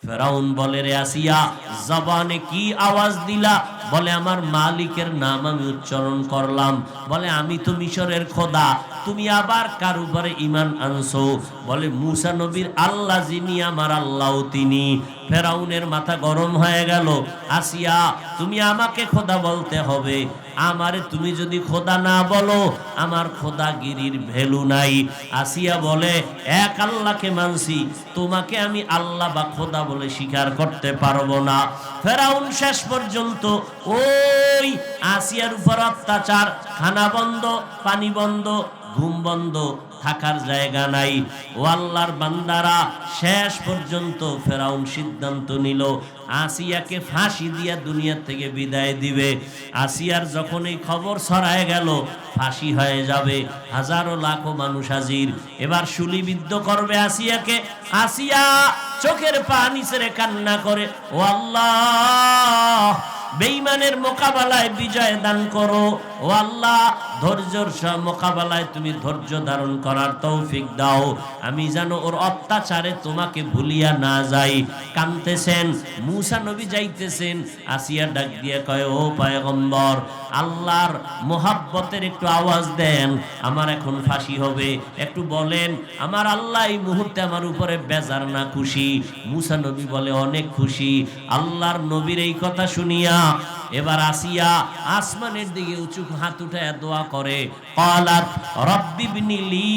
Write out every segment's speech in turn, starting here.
ফেরাউন বলে, রে আসিয়া, জবানে কি আওয়াজ দিলা? বলে, আমার মালিকের নাম আমি উচ্চারণ করলাম। বলে, আমি তো মিশরের খোদা, তুমি আবার কার উপরে ঈমান আনছো? বলে, মুসা নবীর আল্লাহ যিনি, আমার আল্লাহও তিনি। ফেরাউনের মাথা গরম হয়ে গেল। আসিয়া, তুমি আমাকে খোদা বলতে হবে, আমারে তুমি যদি খোদা না বলো, আমার খোদাগিরির ভ্যালু নাই। আসিয়া বলে, এক আল্লাহকে মানছি, তোমাকে আমি আল্লাহ বা খোদা বলে স্বীকার করতে পারবো না। ফেরাউন শেষ পর্যন্ত ওই আসিয়ার উপর অত্যাচার, খানা বন্ধ, পানি বন্ধ, ঘুম বন্ধ, থাকার জায়গা নাই। ও আল্লাহর বান্দারা, শেষ পর্যন্ত ফেরাউন সিদ্ধান্ত নিল আসিয়াকে ফাঁসি দিয়া দুনিয়া থেকে বিদায় দিবে। আসিয়ার যখন এই খবর ছড়ায় গেল ফাঁসি হয়ে যাবে, হাজারো লাখো মানুষ হাজির, এবার শুলিবিদ্ধ করবে আসিয়াকে। আসিয়া চোখের পানি ছেড়ে কান্না করে, ও আল্লাহ, বেঈমানের মোকাবেলায় বিজয় দান করো। ও আল্লাহ, ধৈর্যের মোকাবেলায় তুমি ধৈর্য ধারণ করার তৌফিক দাও, আমি যেন ওর অত্যাচারে তোমাকে ভুলিয়া না যাই। কাঁদতেছেন, মুসা নবী যাইতেছেন। আসিয়া ডাক দিয়ে কয়, ও পয়গম্বর, আল্লাহর মোহাব্বতের একটু আওয়াজ দেন, আমার এখন ফাঁসি হবে, একটু বলেন আমার আল্লাহ এই মুহূর্তে আমার উপরে বেজার না খুশি? মুসা নবী বলে, অনেক খুশি। আল্লাহর নবীর এই কথা শুনিয়া এবার আসিয়া আসমানের দিকে উঁচু হাত উঠায় দোয়া করে, ক্বালাত রব্বি ইবনিলি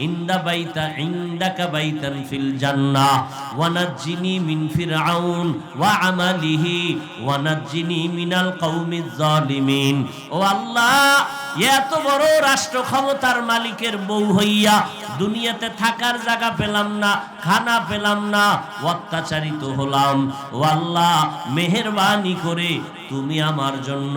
ইনদাকা বাইতান ফিল জান্নাহ ওয়া নাজ্জিনি মিন ফিরআউন ওয়া আমালিহি ওয়া নাজ্জিনি মিনাল কওমিজ জালিমিন। ও আল্লাহ, এত বড় রাষ্ট্র ক্ষমতার মালিকের বউ হইয়া দুনিয়াতে থাকার জায়গা পেলাম না, খানা পেলাম না, অত্যাচারিত হলাম। ও আল্লাহ, মেহেরবানি করে তুমি আমার জন্য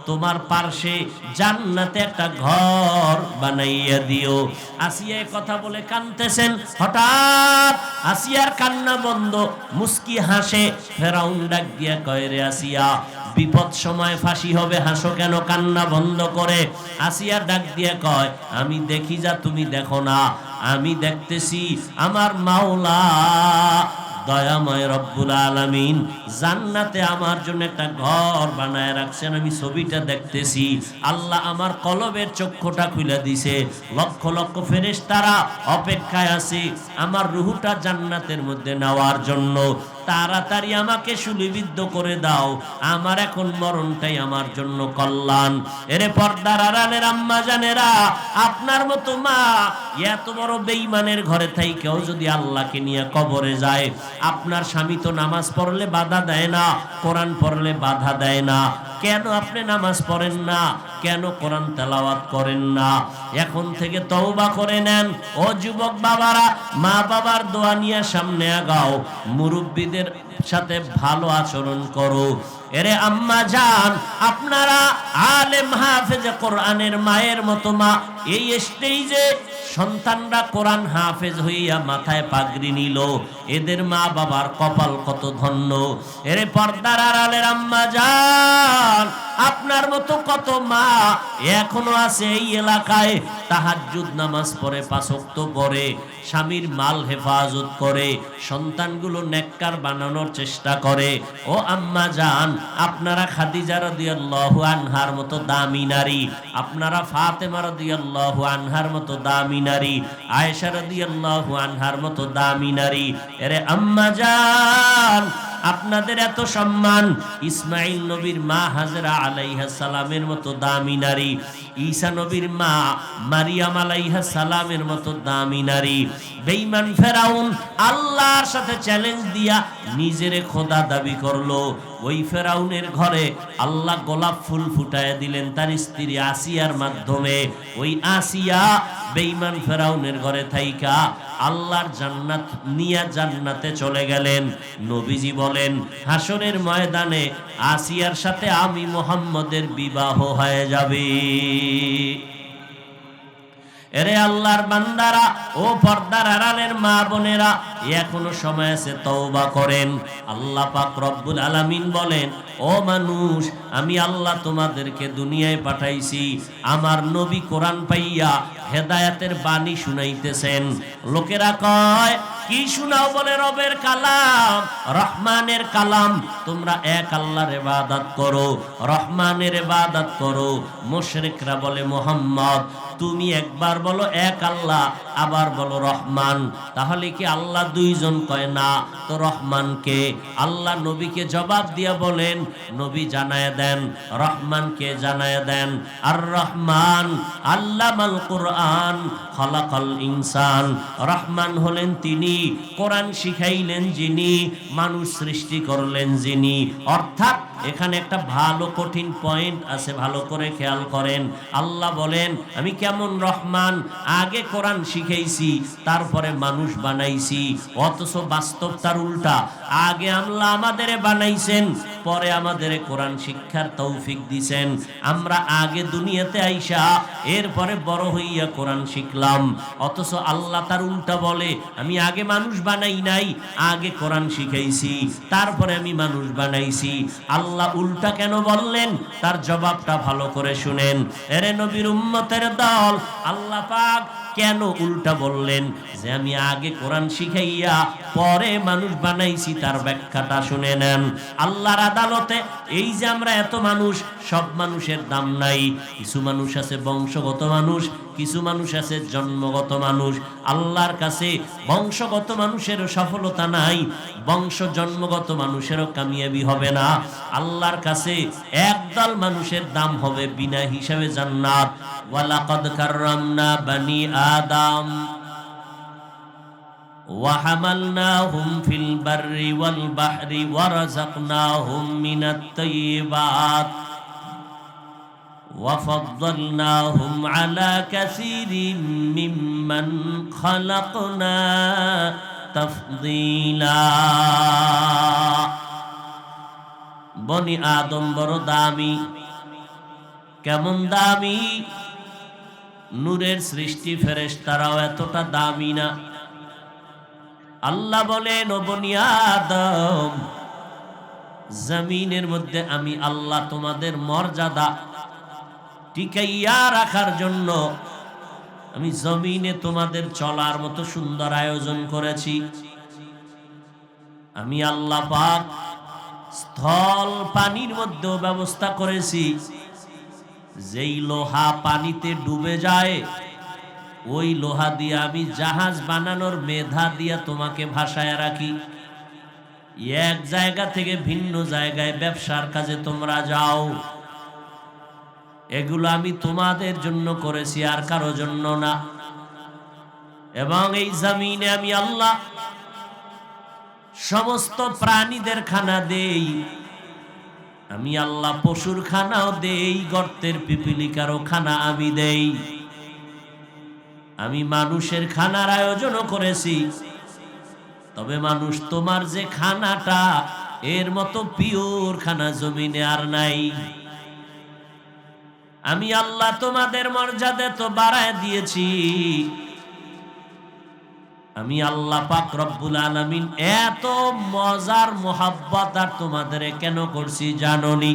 তোমার পার্শ্বে জান্নাতে একটা ঘর বানাইয়া দিও। আসিয়া কথা বলে কাঁদতেছেন, হঠাৎ আসিয়ার কান্না বন্ধ, মুস্কি হাসে। ফেরাউন ডাক দিয়া কয়, রে আসিয়া, বিপদ সময় ফাঁসি হবে, হাসো কেন, কান্না বন্ধ করে? আসিয়া ডাক দিয়ে কয়, আমি দেখি যা তুমি দেখো না, আমি দেখতেছি আমার মাওলা দয়াময় রব্বুল আলামিন জান্নাতে আমার জন্য একটা ঘর বানায় রাখছেন, আমি ছবিটা দেখতেছি। আল্লাহ আমার কলবের চক্ষুটা খুলে দিছে, লক্ষ লক্ষ ফেরেশতারা অপেক্ষায় আছে আমার রূহটা জান্নাতের মধ্যে নেওয়ার জন্য। তাড়াতাড়ি আমাকে শুলিবিদ্ধ করে দাও, আমার এখন মরণটাই আমার জন্য কল্যাণ। এরে পর্দার আড়ালের আম্মা জানেরা, আপনার মতো মা এত বড় বেঈমানের ঘরে থাইকেও যদি আল্লাহকে নিয়ে কবরে যায়, আপনার স্বামী তো নামাজ পড়লে বাধা দেয় না, কোরআন পড়লে বাধা দেয় না, কেন আপনি নামাজ পড়েন না? কেন কোরআন তেলাওয়াত করেন না? এখন থেকে তওবা করে নেন। ও যুবক বাবারা, মা বাবার দোয়া নিয়ে সামনে আগাও, মুরব্বীদের সাথে ভালো আচরণ করো। এরে আম্মা জান, আপনারা আলেম হাফেজে কোরআনের মায়ের মতো মা, এই স্টেজে সন্তানরা কোরআন হাফেজ হইয়া মাথায় পাগড়ি নিল, এদের মা বাবার কপাল কত ধন্য। এরে পর্দার আড়ালের আম্মা জান, আপনার মতো কত মা এখনো আছে এই এলাকায়, তাহাজ্জুদ নামাজ পড়ে, 5 ওয়াক্ত পড়ে, স্বামীর মাল হেফাজত করে, সন্তানগুলো নেককার বানানোর চেষ্টা করে। ও আম্মা জান, আপনারা খাদিজা রাদিয়াল্লাহু আনহার মতো দামি নারী, আপনারা ফাতেমা রাদিয়াল্লাহু আনহার মতো দামি নারী, আয়েশা রাদিয়াল্লাহু আনহার মতো দামি নারী। এরে আম্মা জান, আপনাদের এত সম্মান। ইসমাইল নবীর মা হাজরা আলাইহিস সালামের মতো দামি নারী, ঈসা নবীর মা মারিয়াম আলাইহিস সালামের মতো দামি নারী। বেঈমান ফেরাউন আল্লাহর সাথে চ্যালেঞ্জ দিয়া নিজেরে খোদা দাবি করলো। ওই ফেরাউনের ঘরে আল্লাহ গোলাপ ফুল ফুটায় দিলেন তার স্ত্রী আসিয়ার মাধ্যমে। ওই আসিয়া বেঈমান ফেরাউনের ঘরে থাইকা আল্লাহর জান্নাত নিয়া জান্নাতে চলে গেলেন। নবীজি বলেন, হাসরের ময়দানে আসিয়ার সাথে আমি মুহাম্মদের বিবাহ হয়ে যাবে। এরে আল্লাহর বান্দারা, ও পর্দার আড়ালের মা বোনেরা, এখনো সময় আছে, তওবা করেন। আল্লাহ পাক রব্বুল আলামিন বলেন, ও মানুষ, আমি আল্লাহ তোমাদেরকে দুনিয়ায় পাঠাইছি, আমার নবী কোরআন পাইয়া হেদায়েতের বাণী শুনাইতেছেন। লোকেরা কয় কি শোনাও? বলে রবের কালাম, রহমানের কালাম। তোমরা এক আল্লাহর ইবাদত করো, রহমানের ইবাদত করো। মুশরিকরা বলে মুহাম্মদ তুমি একবার বলো এক আল্লাহ, আবার বলো রহমান, তাহলে কি আল্লাহ দুইজন? কয় না। তো রহমান কে? আল্লাহ নবীকে জবাব দিয়া বলেন, নবী জানায় দেন রহমানকে জানায় দেন। আর রহমান আল্লামাল কুরআন খালাকাল ইনসান। রহমান হলেন তিনি, কোরআন শিখাইলেন যিনি, মানুষ সৃষ্টি করলেন যিনি। অর্থাৎ এখানে একটা ভালো কঠিন পয়েন্ট আছে, ভালো করে খেয়াল করেন। আল্লাহ বলেন আমি কেমন রহমান, আগে কোরআন শিখাইছি তারপরে মানুষ বানাইছি। অথচ বাস্তব তার উল্টা, আগে আল্লাহ আমাদের বানাইছেন, পরে আমাদের কোরআন শিক্ষার তৌফিক দিছেন। আমরা আগে দুনিয়াতে আইসা এরপরে বড় হইয়া কোরআন শিখলাম। অথচ আল্লাহ তার উল্টা বলে আমি আগে মানুষ বানাই নাই, আগে কোরআন শিখাইছি তারপরে আমি মানুষ বানাইছি। আল্লাহ উল্টা কেন বললেন? তার জবাবটা ভালো করে শুনেন। এরে নবীর উম্মতের দল, আল্লাহ পাক কেন উল্টা বললেন যে আমি আগে কোরআন শিখাইয়া পরে মানুষ বানাইছি? তার ব্যাখ্যাটা শুনে নেন। আল্লাহর আদালতে এই যে আমরা এত মানুষ, সব মানুষের দাম নাই। কিছু মানুষ আছে বংশগত মানুষ, কিছু মানুষ আছে জন্মগত মানুষ। আল্লাহর কাছে বংশগত মানুষেরও সফলতা নাই, বংশ জন্মগত মানুষেরও কামিয়াবি হবে না। আল্লাহর কাছে একদল মানুষের দাম হবে বিনা হিসাবে জান্নাত। ওয়ালাকাদ কাররামনা বানি আদম ওয়া হামালনাহুম ফিল বাররি ওয়াল বাহরি ওয়া রাযাকনাহুম মিনাত তাইয়্যিবাত وفضلناهم على كثير ممن خلقنا تفضيلا। বনি আদম বড় দামি। কেমন দামি? নূরের সৃষ্টি, ফেরেশতারাও এতটা দামি না। আল্লাহ বলেন ও বনি আদম, জমিনের মধ্যে আমি আল্লাহ তোমাদের মর্যাদা টিকাইয়া রাখার জন্য আমি জমিনে তোমাদের চলার মতো সুন্দর আয়োজন করেছি। আমি আল্লাহ পাক স্থল পানির মধ্যেও ব্যবস্থা করেছি। যেই লোহা পানিতে ডুবে যায়, ওই লোহা দিয়ে আমি জাহাজ বানানোর মেধা দিয়ে তোমাকে ভাসায় রাখি। এক জায়গা থেকে ভিন্ন জায়গায় ব্যবসার কাজে তোমরা যাও, এগুলো আমি তোমাদের জন্য করেছি, আর কারো জন্য না। এবং এই জমিনে আমি আল্লাহ সমস্ত প্রাণীদের খানা দেই, আমি আল্লাহ পশুর খানাও দেই, গর্তের পিপিলিকারও খানা আমি দেই। আমি মানুষের খানার আয়োজনও করেছি। তবে মানুষ, তোমার যে খানাটা, এর মতো পিওর খানা জমিনে আর নাই। আমি আল্লাহ তোমাদের মর্যাদা তো বাড়ায় দিয়েছি। আমি আল্লাহ পাক রব্বুল আলামিন এত মজার মোহাব্বত আর তোমাদের কেন করছি জানোনি?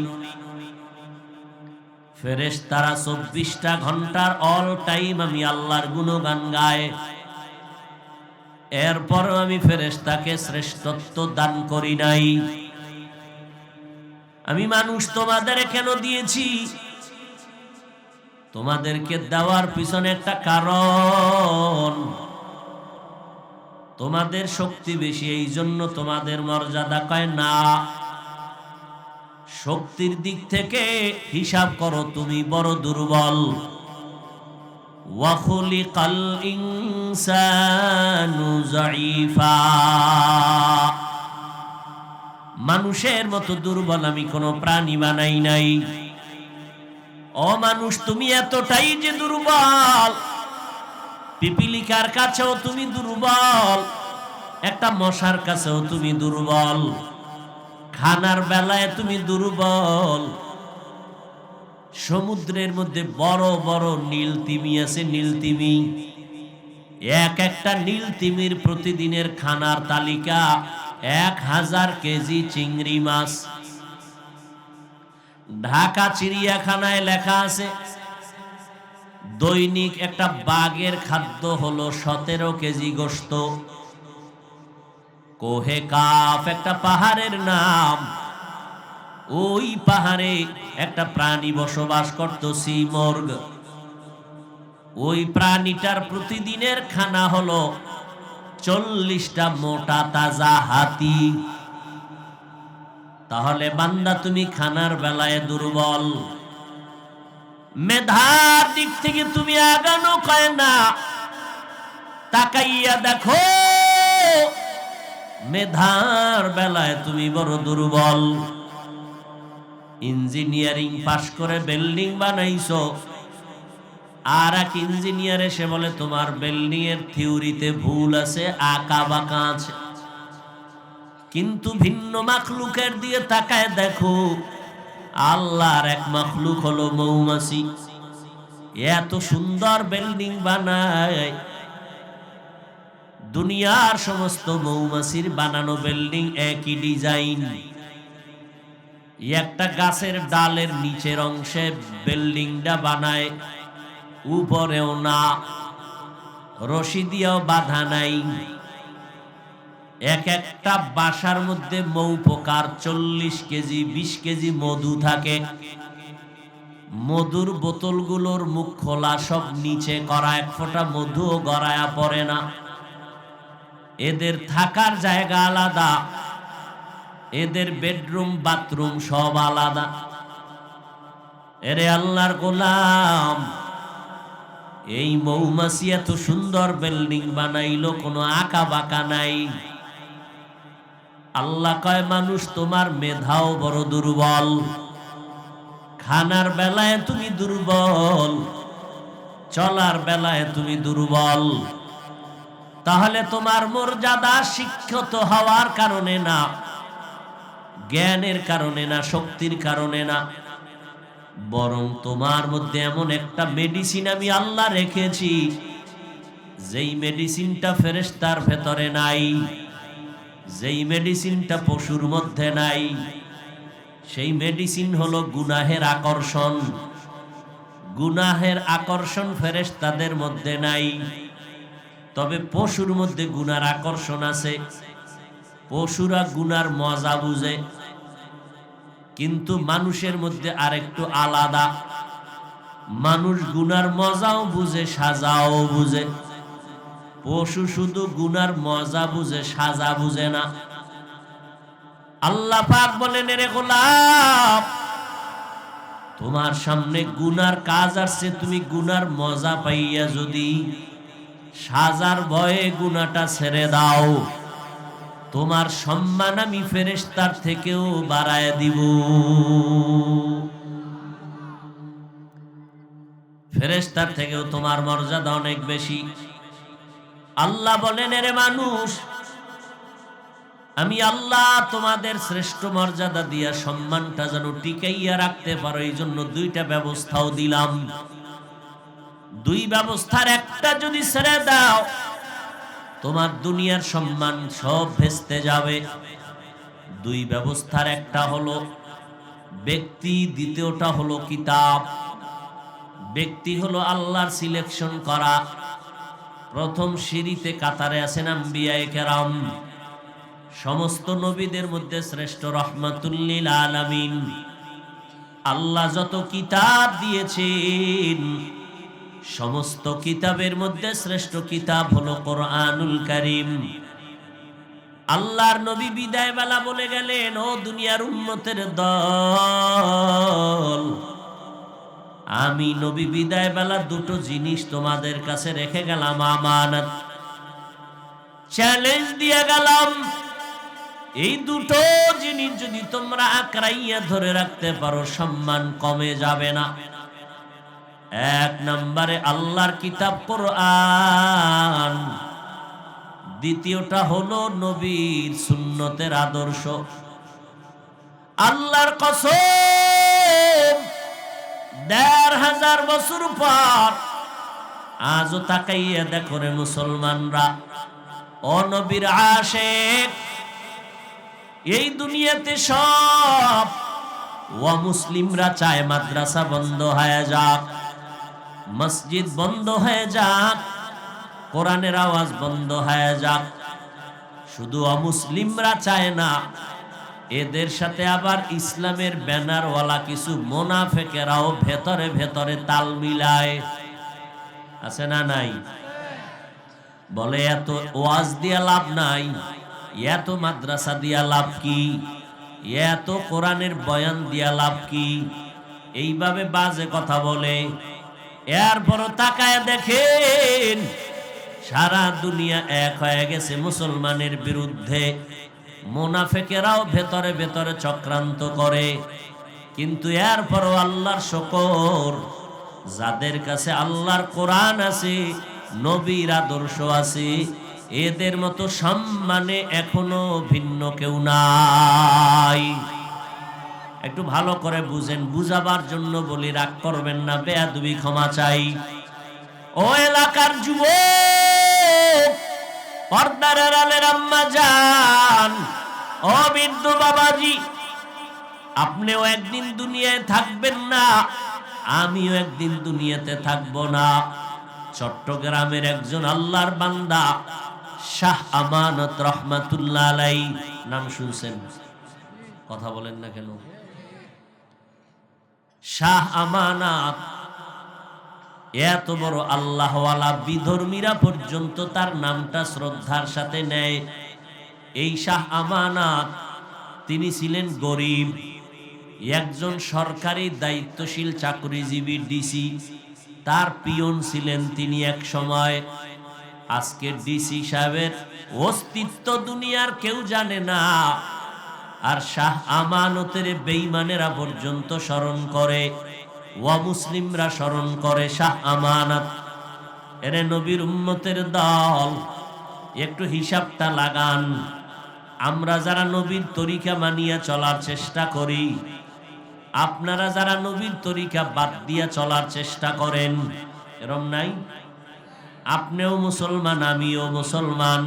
ফেরেশতারা 24টা ঘন্টার অল টাইম আমি আল্লাহর গুণগান গায়। এরপরও আমি ফেরেশতাকে শ্রেষ্ঠত্ব দান করি নাই। আমি মানুষ তোমাদের কেন দিয়েছি? তোমাদেরকে দেওয়ার পিছনে একটা কারণ। তোমাদের শক্তি বেশি, এই জন্য তোমাদের মর্যাদা। কয় না, শক্তির দিক থেকে হিসাব করো তুমি বড় দুর্বল। ওয়া খুলিকাল ইনসানু যায়ীফা। মানুষের মতো দুর্বল আমি কোনো প্রাণী বানাই নাই। ও মানুষ, তুমি এতটাই যে দুর্বল, পিপিলিকার কাছেও তুমি দুর্বল, একটা মশার কাছেও তুমি দুর্বল, খানার বেলায় তুমি দুর্বল। সমুদ্রের মধ্যে বড় বড় নীল তিমি আছে, নীল তিমি। এক একটা নীল তিমির প্রতিদিনের খানার তালিকা 1000 কেজি চিংড়ি মাছ। ঢাকা চিড়িয়াখানায় লেখা আছে দৈনিক একটা বাঘের খাদ্য হলো 17 কেজি গোশত। কোহে কাফ একটা পাহাড়ের নাম। ওই পাহাড়ে একটা প্রাণী বসবাস করত, সিমর্গ। ওই প্রাণীটার প্রতিদিনের খানা হলো 40টা মোটা তাজা হাতি। তাহলে বান্দা তুমি খানার বেলায় দুর্বল, মেধার দিক থেকে তুমি আগানো কয় না। তাকাইয়া দেখো মেধার বেলায় তুমি বড় দুর্বল। ইঞ্জিনিয়ারিং পাশ করে বিল্ডিং বানাইছো, আর এক ইঞ্জিনিয়ার এসে বলে তোমার বিল্ডিং এর থিওরিতে ভুল আছে, আঁকা বাঁকা আছে। কিন্তু ভিন্ন মাখলুকের দিয়ে তাকায় দেখো, আল্লাহর এক মাখলুক হলো মৌমাছি। এত সুন্দর বিল্ডিং বানায়, দুনিয়ার সমস্ত মৌমাছির বানানো বিল্ডিং একই ডিজাইন। একটা গাছের ডালের নিচের অংশে বিল্ডিংটা বানায়, উপরেও না, রশি দিয়েও বাঁধা নাই। এক একটা বাসার মধ্যে মৌ পোকার 40 কেজি 20 কেজি মধু থাকে। মধুর বোতলগুলোর মুখ খোলা, সব নিচে করা, এক ফোঁটা মধুও গড়ায়া পড়ে না। এদের থাকার জায়গা আলাদা, এদের বেডরুম বাথরুম সব আলাদা। এরে আল্লাহর গোলাম, এই মৌমাছি এত সুন্দর বিল্ডিং বানাইলো, কোনো আঁকা বাঁকা নাই। আল্লাহ কয় মানুষ তোমার মেধাও বড় দুর্বল, খানার বেলায় তুমি দুর্বল, চলার বেলায় তুমি দুর্বল। তাহলে তোমার মর্যাদা শিক্ষিত হওয়ার কারণে না, জ্ঞানের কারণে না, শক্তির কারণে না, বরং তোমার মধ্যে এমন একটা মেডিসিন আমি আল্লাহ রেখেছি, যেই মেডিসিনটা ফেরেশতার ভেতরে নাই, যেই মেডিসিনটা পশুর মধ্যে নাই। সেই মেডিসিন হলো গুনাহের আকর্ষণ। গুনাহের আকর্ষণ ফেরেশতাদের মধ্যে নাই, তবে পশুর মধ্যে গুনার আকর্ষণ আছে। পশুরা গুনার মজা বুঝে, কিন্তু মানুষের মধ্যে আরেকটু আলাদা। মানুষ গুনার মজাও বুঝে, সাজাও বুঝে। পশু শুধু গুনার মজা বুঝে, সাজা বুঝে না। আল্লাহ পাক বলেন, রে গোলাম, তোমার সামনে গুনার কাজ আসছে, তুমি গুনার মজা পাইয়া যদি সাজার ভয়ে গুনাহটা ছেড়ে দাও, তোমার সম্মান আমি ফেরেশতার থেকেও বাড়ায় দিব। ফেরেশতার থেকেও তোমার মর্যাদা অনেক বেশি। আল্লাহ বলেন, এরে মানুষ, আমি আল্লাহ তোমাদের শ্রেষ্ঠ মর্যাদা দিয়া সম্মানটা যেন টিকাইয়া রাখতে পারো, এই জন্য 2টা ব্যবস্থাও দিলাম। 2 ব্যবস্থার একটা যদি ছেড়ে দাও, তোমার দুনিয়ার সম্মান সব ভেস্তে যাবে। 2 ব্যবস্থার একটা হলো ব্যক্তি, দ্বিতীয়টা হলো কিতাব। ব্যক্তি হলো আল্লাহর সিলেকশন করা। প্রথম সিঁড়িতে কাতারে আছেন আম্বিয়ায়ে কেরাম, সমস্ত নবীদের মধ্যে শ্রেষ্ঠ রহমাতুল লিল আলামিন। আল্লাহ যত কিতাব দিয়েছেন, সমস্ত কিতাবের মধ্যে শ্রেষ্ঠ কিতাব হলো কোরআনুল কারীম। আল্লাহর নবী বিদায় বেলা বলে গেলেন, ও দুনিয়ার উম্মতের দল, আমি নবী বিদায় বেলা 2টো জিনিস তোমাদের কাছে রেখে গেলাম, আমানত। চ্যালেঞ্জ দিয়ে গেলাম, এই 2টো জিনিস যদি তোমরা আঁকড়াইয়া ধরে রাখতে পারো, সম্মান কমে যাবে না। 1 নম্বরে আল্লাহর কিতাব কোরআন, দ্বিতীয়টা হলো নবীর সুন্নতের আদর্শ। আল্লাহর কসম, 1500 বছর পর আজও তাকাইয়া দেখো রে মুসলমানরা, ও নবীর আশিক, এই দুনিয়াতে সব মুসলিমরা চায় মাদ্রাসা বন্ধ হয়ে যাক, মসজিদ বন্ধ হয়ে যাক, কোরআনের আওয়াজ বন্ধ হয়ে যাক। শুধু অমুসলিমরা চায় না, এদের সাথে আবার ইসলামের ব্যানারওয়ালা কিছু মুনাফিকেরাও ভেতরে ভেতরে তাল মিলায়। আছে না নাই? বলে এত ওয়াজ দিয়া লাভ নাই, এত মাদ্রাসা দিয়া লাভ কি, এত কোরআনের বয়ান দিয়া লাভ কি, এইভাবে বাজে কথা বলে। এরপরও তাকায় দেখেন সারা দুনিয়া এক হয়ে গেছে মুসলমানের বিরুদ্ধে। মুনাফিকেরাও ভেতরে ভেতরে চক্রান্ত করে, কিন্তু এরপরও আল্লাহর শুকর, যাদের কাছে আল্লাহর কোরআন আছে, নবীর আদর্শ আছে, এদের মতো সম্মানে এখনো ভিন্ন কেউ নাই। একটু ভালো করে বুঝেন, বুঝাবার জন্য বলি, রাগ করবেন না, বেয়াদবি ক্ষমা চাই। ও এলাকার যুবক, পর্দার আড়ালের আম্মা জান, ও বৃদ্ধ বাবাজি, আপনিও একদিন দুনিয়ায় থাকবেন না, আমিও একদিন দুনিয়াতে থাকব না। চট্টগ্রামের একজন আল্লাহর বান্দা শাহ আমানত রহমাতুল্লাহ আলাইহি, নাম শুনছেন? কথা বলেন না কেন? শাহ আমানত এত বড় আল্লাহওয়ালা, বিধর্মীরা পর্যন্ত তার নামটা শ্রদ্ধার সাথে নেয়। এই শাহ আমানত তিনি ছিলেন গরিব, একজন সরকারি দায়িত্বশীল চাকরিজীবী ডিসি, তার পিয়ন ছিলেন তিনি এক সময়। আজকে ডিসি সাহেবের অস্তিত্ব দুনিয়ার কেউ জানে না, আর শাহ আমানতের বেঈমানেরা পর্যন্ত স্মরণ করে, মুসলিমরা স্মরণ করে শাহ আমানত। এরে নবীর উম্মতের দল, একটু হিসাবটা লাগান। আমরা যারা নবীর তরিকা মানিয়া চলার চেষ্টা করি, আপনারা যারা নবীর তরিকা বাদ দিয়া চলার চেষ্টা করেন, এরম নাই? আপনিও মুসলমান, আমিও মুসলমান,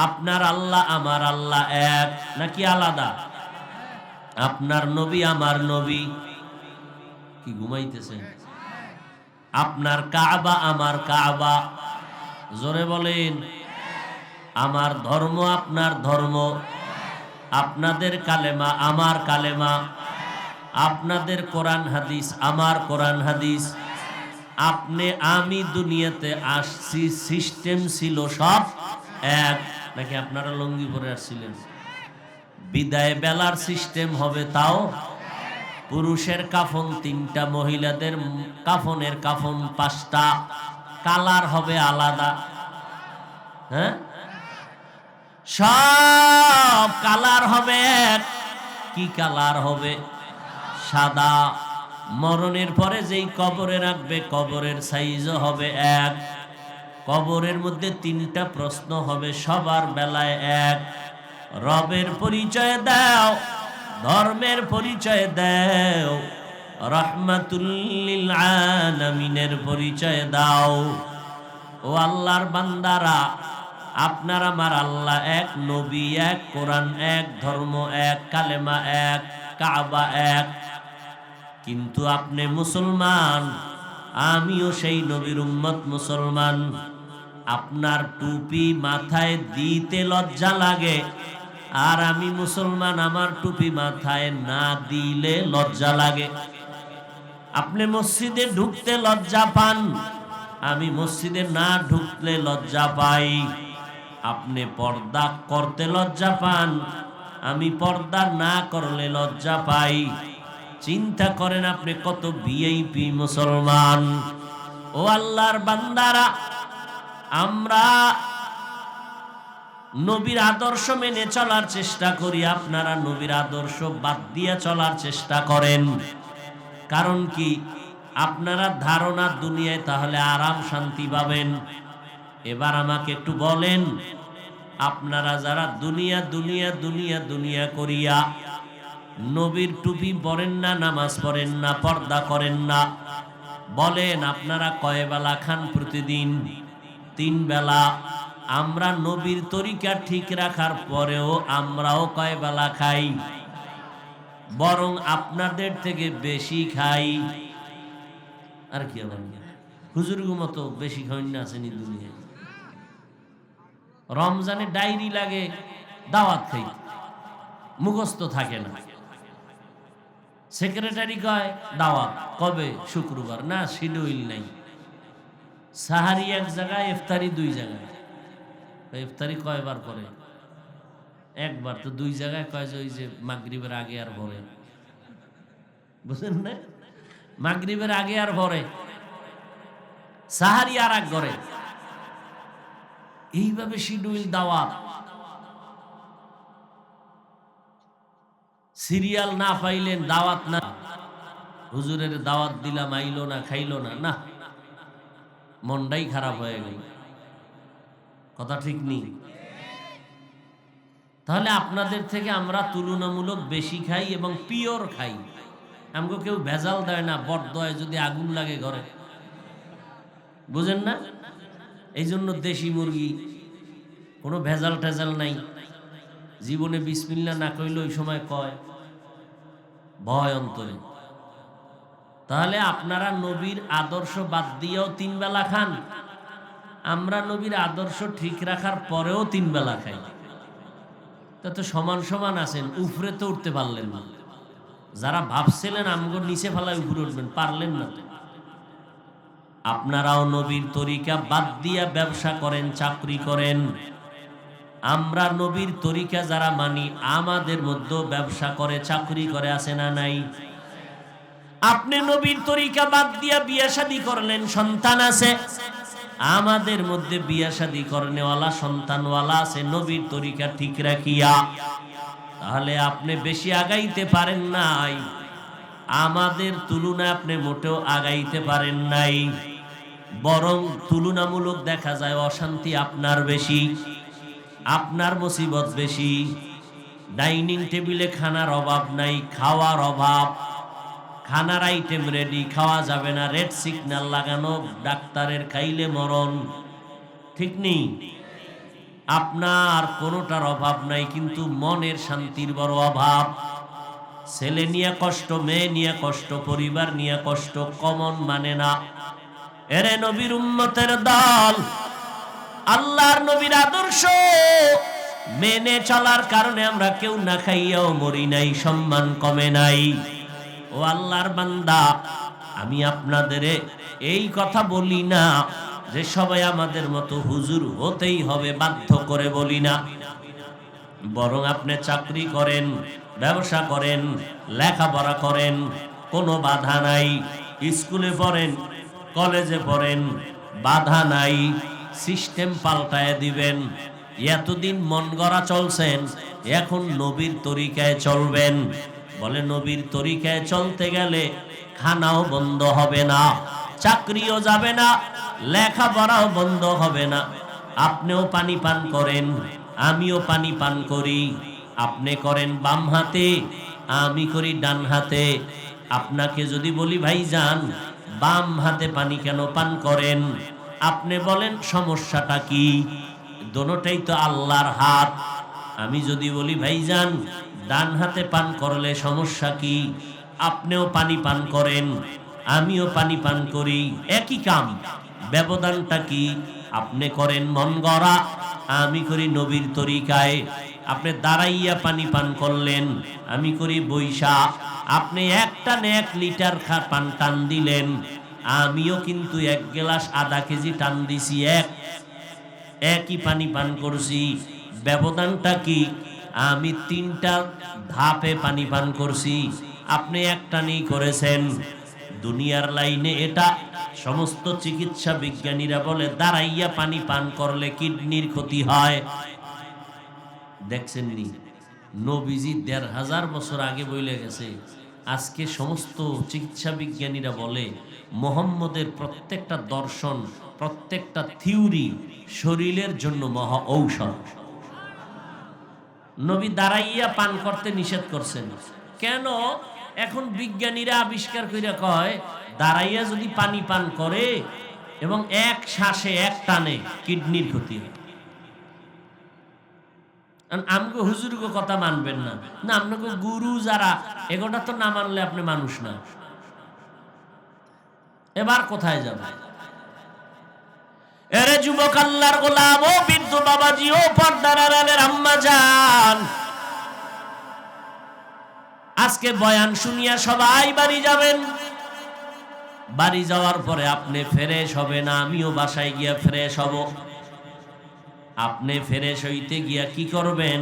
আপনার আল্লাহ আমার আল্লাহ এক নাকি আলাদা? আপনার নবী আমার নবী কি ঘুমাইতেছেন? আপনার কাবা আমার কাবা, জোরে বলেন। আমার ধর্ম আপনার ধর্ম, আপনাদের কালেমা আমার কালেমা, আপনাদের কোরআন হাদিস আমার কোরআন হাদিস। আপনি আমি দুনিয়াতে আসছি, সিস্টেম ছিল সব এক নাকি? আপনারা লঙ্গি পরে আসছিলেন? বিদায় বেলার সিস্টেম হবে তাও পুরুষের কাফন 3টা, মহিলাদের কাফনের কাফন 5টা, কালার হবে আলাদা। হ্যাঁ, সব কালার হবে এক। কি কালার হবে? সাদা। মরণের পরে যেই কবরে রাখবে, কবরের সাইজও হবে এক। কবরের মধ্যে 3টা প্রশ্ন হবে, সবার বেলায় এক। রবের পরিচয় দাও, ধর্মের পরিচয় দাও, রাহমাতুল লিল আলামিনের পরিচয় দাও। ও আল্লাহর বান্দারা, আপনার আমার আল্লাহ এক, নবী এক, কোরআন এক, ধর্ম এক, কালেমা এক, কাবা এক। কিন্তু আপনি মুসলমান, আমিও সেই নবীর উম্মত মুসলমান। আপনার টুপি মাথায় দিতে লজ্জা লাগে, আর আমি মুসলমান, আমার টুপি মাথায় না দিলে লজ্জা লাগে। আপনি মসজিদে ঢুকতে লজ্জা পান, আমি মসজিদে না ঢুকলে লজ্জা পাই। আপনি পর্দা করতে লজ্জা পান, আমি পর্দা না করলে লজ্জা পাই। চিন্তা করেন আপনি কত ভিআইপি মুসলমান। ও আল্লাহর বান্দারা, আমরা নবীর আদর্শ মেনে চলার চেষ্টা করি, আপনারা নবীর আদর্শ বাদ দিয়ে চলার চেষ্টা করেন। কারণ কি? আপনারা ধারণা দুনিয়ায় তাহলে আরাম শান্তি পাবেন। এবার আমাকে একটু বলেন, আপনারা যারা দুনিয়া দুনিয়া দুনিয়া দুনিয়া করিয়া নবীর টুপি পরেন না, নামাজ পড়েন না, পর্দা করেন না, বলেন আপনারা কয় বেলা খান প্রতিদিন? 3 বেলা। আমরা নবীর তরিকা ঠিক রাখার পরেও আমরাও কয় বেলা খাই? বরং আপনাদের থেকে বেশি খাই। আর কি আবার হুজুর মতো বেশি খাওয়ান না আসেনি দুনিয়ায়? রমজানে ডায়েরি লাগে দাওয়াত খাই, মুখস্থ থাকে না। সেক্রেটারি কয় দাওয়াত কবে? শুক্রবার। না, শিডিউল নাই। সাহারি এক জায়গায়, ইফতারি দুই জায়গায়। ইফতারি কয়বার করে? একবার। তো দুই জায়গায় কয় যে ওই যে মাগরিবের আগে আর ভরে, বুঝেন না? মাগরিবের আগে আর ভরে, সাহারি আর এক ঘরে। এইভাবে শিডিউল দাওয়াত। সিরিয়াল না পাইলেন দাওয়াত না। হুজুরের দাওয়াত দিলাম, আইলো না, খাইলো না, না, মনটাই খারাপ হয়ে গেল। কথা ঠিক নেই? তাহলে আপনাদের থেকে আমরা তুলনামূলক বেশি খাই এবং পিওর খাই। আমাকে কেউ ভেজাল দেয় না, বট দেয় যদি আগুন লাগে ঘরে, বুঝেন না? এই জন্য দেশি মুরগি, কোনো ভেজাল টেজাল নাই। জীবনে বিসমিল্লাহ না কইলে ওই সময় কয় ভয় অন্তরে। তাহলে আপনারা নবীর আদর্শ বাদ দিয়েও 3 বেলা খান, আমরা নবীর আদর্শ ঠিক রাখার পরেও 3 বেলা খাই। তা তো সমান সমান আছেন, উপরে তো উঠতে পারলেন না। যারা ভাবছিলেন আমগো নিচে ফেলায় উপরে উঠবেন, পারলেন না তো। আপনারাও নবীর তরিকা বাদ দিয়া ব্যবসা করেন, চাকরি করেন। আমরা নবীর তরিকা যারা মানি, আমাদের মধ্যেও ব্যবসা করে, চাকরি করে, আছে না নাই? আপনি নবীর তরিকা বাদ দিয়া বিয়া শাদী করলেন, সন্তান আছে। আমাদের মধ্যে বিয়া শাদী করনেওয়ালা, সন্তানওয়ালা আছে, নবীর তরিকা ঠিক রাখিয়া। তাহলে আপনি বেশি আগাইতে পারেন নাই, আমাদের তুলনায় আপনি মোটেও আগাইতে পারেন নাই। বরং তুলনামূলক দেখা যায় অশান্তি আপনার বেশি, আপনার মুসিবত বেশি। ডাইনিং টেবিলে খানার অভাব নাই, খাওয়ার অভাব। খানার আইটেম রেডি, খাওয়া যাবে না, রেড সিগন্যাল লাগানো, ডাক্তারের খাইলে মরণ। ঠিক নেই? আপনার কোনোটার অভাব নাই, কিন্তু মনের শান্তির বড় অভাব। ছেলে নিয়ে কষ্ট, মেয়ে নিয়ে কষ্ট, পরিবার নিয়ে কষ্ট, কমন মানে না। এরে নবীর উম্মতের দল, আল্লাহর নবীর আদর্শ মেনে চলার কারণে আমরা কেউ না খাইয়াও মরি নাই, সম্মান কমে নাই। ও আল্লাহর বান্দা, আমি আপনাদের এই কথা বলি না যে সবাই আমাদের মতো হুজুর হতেই হবে, বাধ্য করে বলি না। বরং আপনি চাকরি করেন, ব্যবসা করেন, লেখাপড়া করেন, কোনো বাধা নাই। স্কুলে পড়েন, কলেজে পড়েন, বাধা নাই। সিস্টেম পাল্টায় দিবেন। এতদিন মন গড়া চলছেন, এখন নবীর তরিকায় চলবেন। বলে নবীর তরিকায় চলতে গেলে খানাও বন্ধ হবে না, চাকরিও যাবে না, লেখাপড়াও বন্ধ হবে না। আপনিও পানি পান করেন, আমিও পানি পান করি। আপনি করেন বাম হাতে, আমি করি ডান হাতে। আপনাকে যদি বলি ভাইজান বাম হাতে পানি কেন পান করেন, আপনি বলেন সমস্যাটা কি? দোনোটাই তো আল্লাহর হাত। আমি যদি বলি ভাইজান ডান হাতে পান করলে সমস্যা কি, আপনিও পানি পান করেন, আমিও পানি পান করি, একই কাম। ব্যবধানটা কি? আপনি করেন মন গড়া, আমি করি নবীর তরিকায়। আপনি দাঁড়াইয়া পানি পান করলেন, আমি করি বৈশা। আপনি একটা 1 লিটার পান টান দিলেন, আমিও কিন্তু 1 গ্লাস আধা কেজি টান দিছি, একই পানি পান করছি। ব্যবধানটা কি? আমি 3টা ধাপে পানি পান করছি, আপনি একটা নেই করেছেন। দুনিয়ার লাইনে এটা সমস্ত চিকিৎসা বিজ্ঞানীরা বলে দাঁড়াইয়া পানি পান করলে কিডনির ক্ষতি হয়। দেখছেন নি? নবীজি 1500 বছর আগে বলে গেছে। আজকে সমস্ত চিকিৎসা বিজ্ঞানীরা বলে মুহাম্মদের প্রত্যেকটা দর্শন, প্রত্যেকটা থিওরি শরীরের জন্য মহা ঔষধ। নবী দাঁড়াইয়া পান করতে নিষেধ করছেন কেন? এখন বিজ্ঞানীরা আবিষ্কার করে কয় দাঁড়াইয়া যদি পানি পান করে এবং এক শ্বাসে এক টানে কিডনির ক্ষতি হয়। আমগো হুজুরগো কথা মানবেন না, না আপনাকে গুরু যারা এগোটা তো না মানলে আপনি মানুষ না। এবার কোথায় যাবে? এরে যুবক আল্লাহর গোলাম, ও বৃদ্ধ বাবাজি, ও পর্দার আড়ালের আম্মা জান, আজকে বয়ান শুনিয়া সবাই বাড়ি যাবেন। বাড়ি যাওয়ার পরে আপনি ফ্রেশ হবে না, আমিও বাসায় গিয়া ফ্রেশ হব। আপনি ফ্রেশ হইতে গিয়া কি করবেন?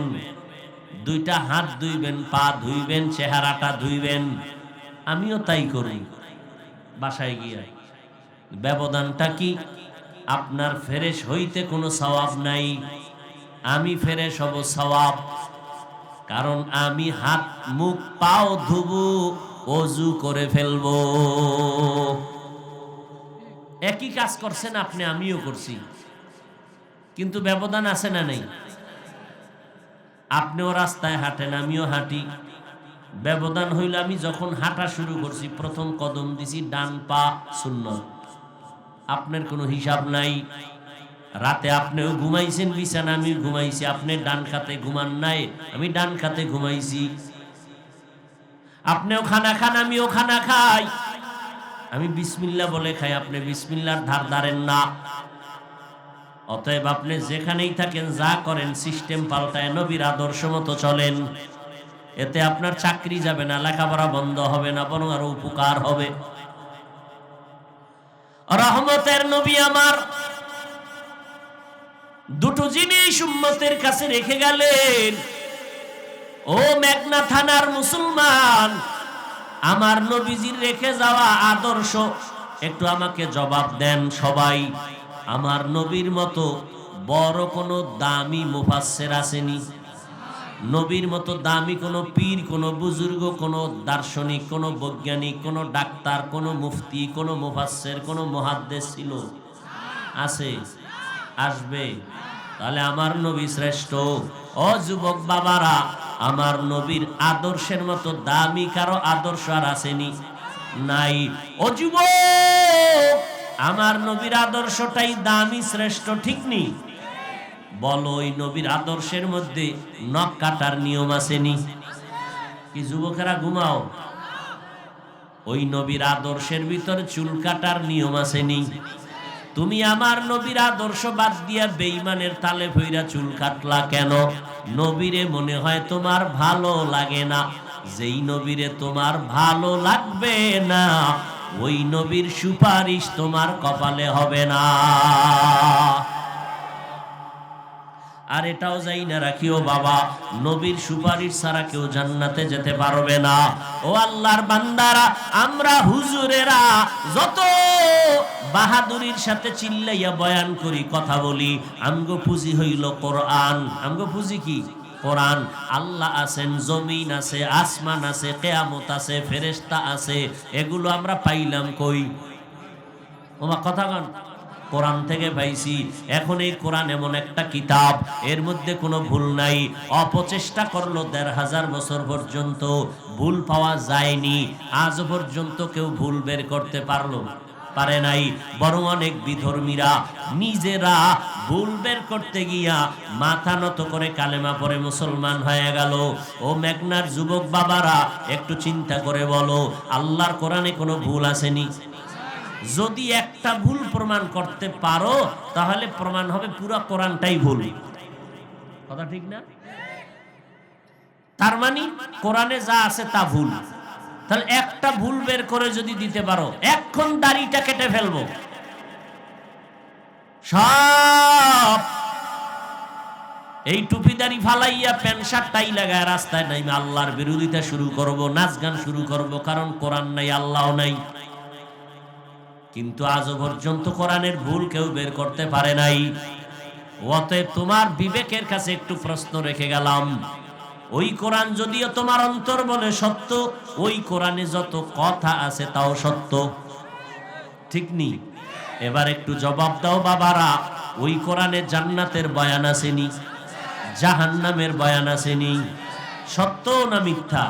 দুইটা হাত ধুইবেন, পা ধুইবেন, চেহারাটা ধুইবেন। আমিও তাই করি বাসায় গিয়া। ব্যবধানটা কি? আপনার ফ্রেশ হইতে কোনো সওয়াব নাই, আমি ফ্রেশ হব সওয়াব। কারণ আমি হাত মুখ পাও ধুবো, ওযু করে ফেলবো। একই কাজ করছেন আপনি, আমিও করছি, কিন্তু ব্যবধান আছে না নেই? আপনিও রাস্তায় হাঁটেন, আমিও হাঁটি। ব্যবধান হইল আমি যখন হাঁটা শুরু করছি, প্রথম কদম দিছি ডান পা সুন্নত। আপনার কোনো হিসাব নাই। রাতে আপনিও ঘুমাইছেন বিছানা, আমি ঘুমাইছি। আপনি ডান খাতে ঘুমান নাই, আমি ডান খাতে ঘুমাইছি। আপনিও খানা খান, আমিও খানা খাই। আমি বিসমিল্লাহ বলে খাই, আপনি বিসমিল্লাহর ধার ধারেন না। অতএব আপনি যেখানেই থাকেন, যা করেন, সিস্টেম পাল্টায় নবীর আদর্শ মতো চলেন। এতে আপনার চাকরি যাবে না, লেখাপড়া বন্ধ হবে না, বরং আরো উপকার হবে। রহমতের নবী আমার দুটো জিনিস উম্মতের কাছে রেখে গেলেন। ও মেঘনা থানার মুসলমান, আমার নবীজির রেখে যাওয়া আদর্শ একটু আমাকে জবাব দেন সবাই। আমার নবীর মতো বড় কোনো দামি মুফাসসির আসেনি? নবীর মতো দামি কোনো পীর, কোনো বুজুর্গ, কোনো দার্শনিক, কোনো বৈজ্ঞানিক, কোনো ডাক্তার, কোনো মুফতি, কোনো মুফাসসির, কোনো মুহাদ্দিস ছিল? আছে? আসবে? তাহলে আমার নবী শ্রেষ্ঠ। ও যুবক বাবারা, আমার নবীর আদর্শের মতো দামি কারো আদর্শ আর আসেনি? নাই। ও যুবক, আমার নবীর আদর্শটাই দামি, শ্রেষ্ঠ, ঠিক নি? বলো, ওই নবীর আদর্শের মধ্যে নখ কাটার নিয়ম আসেনি? কি যুবকেরা ঘুমাও? ওই নবীর আদর্শের ভিতর চুল কাটার নিয়ম আসেনি? তুমি আমার নবীর আদর্শ বাদ দিয়া বেঈমানের তালে ফইরা চুল কাটলা কেন? নবীরে মনে হয় তোমার ভালো লাগে না। যেই নবীরে তোমার ভালো লাগবে না, ওই নবীর সুপারিশ তোমার কপালে হবে না। আর এটাও যাই না রাখিও বাবা, নবীর সুপারিশ ছাড়া কেউ জান্নাতে যেতে পারবে না। ও আল্লাহর বান্দারা, আমরা হুজুরেরা যত বাহাদুরির সাথে চিল্লাইয়া বয়ান করি, কথা বলি, আমগো পুঁজি হইল কোরআন। আমগো পুঁজি কি? কোরআন। আল্লাহ আছেন, জমিন আছে, আসমান আছে, কিয়ামত আছে, ফেরেশতা আছে, এগুলো আমরা পাইলাম কই? ওমা কথা কন। কোরআন থেকে পাইছি। এখন এই কোরআন এমন একটা কিতাব, এর মধ্যে কোনো ভুল নাই। অপচেষ্টা করলো ১৫০০ বছর পর্যন্ত, ভুল পাওয়া যায়নি। আজ পর্যন্ত কেউ ভুল বের করতে পারে নাই। বরং অনেক বিধর্মীরা নিজেরা ভুল বের করতে গিয়া মাথা নত করে কালেমা পড়ে মুসলমান হয়ে গেল। ও মেঘনার যুবক বাবারা, একটু চিন্তা করে বলো, আল্লাহর কোরআনে কোনো ভুল আসেনি? যদি একটা ভুল প্রমাণ করতে পারো, তাহলে প্রমাণ হবে পুরো কোরআনটাই ভুল। কথা ঠিক না? তার মানে কোরআনে যা আছে তা ভুল। তাহলে একটা ভুল বের করে যদি দিতে পারো, এখন দাড়িটা কেটে ফেলবো, সব এই টুপি দাড়ি ফালাইয়া প্যান্ট শার্ট টাই লাগায় রাস্তায় নাইমে আল্লাহর বিরোধিতা শুরু করব, নাচ গান শুরু করব, কারণ কোরআন নাই, আল্লাহ নাই। কিন্তু আজও পর্যন্ত কোরআনের ভুল কেউ বের করতে পারে নাই। অতএব তোমার বিবেকের কাছে একটু প্রশ্ন রেখে গেলাম, ওই কোরআন যদিও তোমার অন্তর বলে সত্য, ওই কোরআনে যত কথা আছে তাও সত্য, ঠিক নি? এবার একটু জবাব দাও বাবারা, ওই কোরআনে জান্নাতের বয়ান আসেনি? জাহান্নামের বয়ান আসেনি? সত্য না মিথ্যা?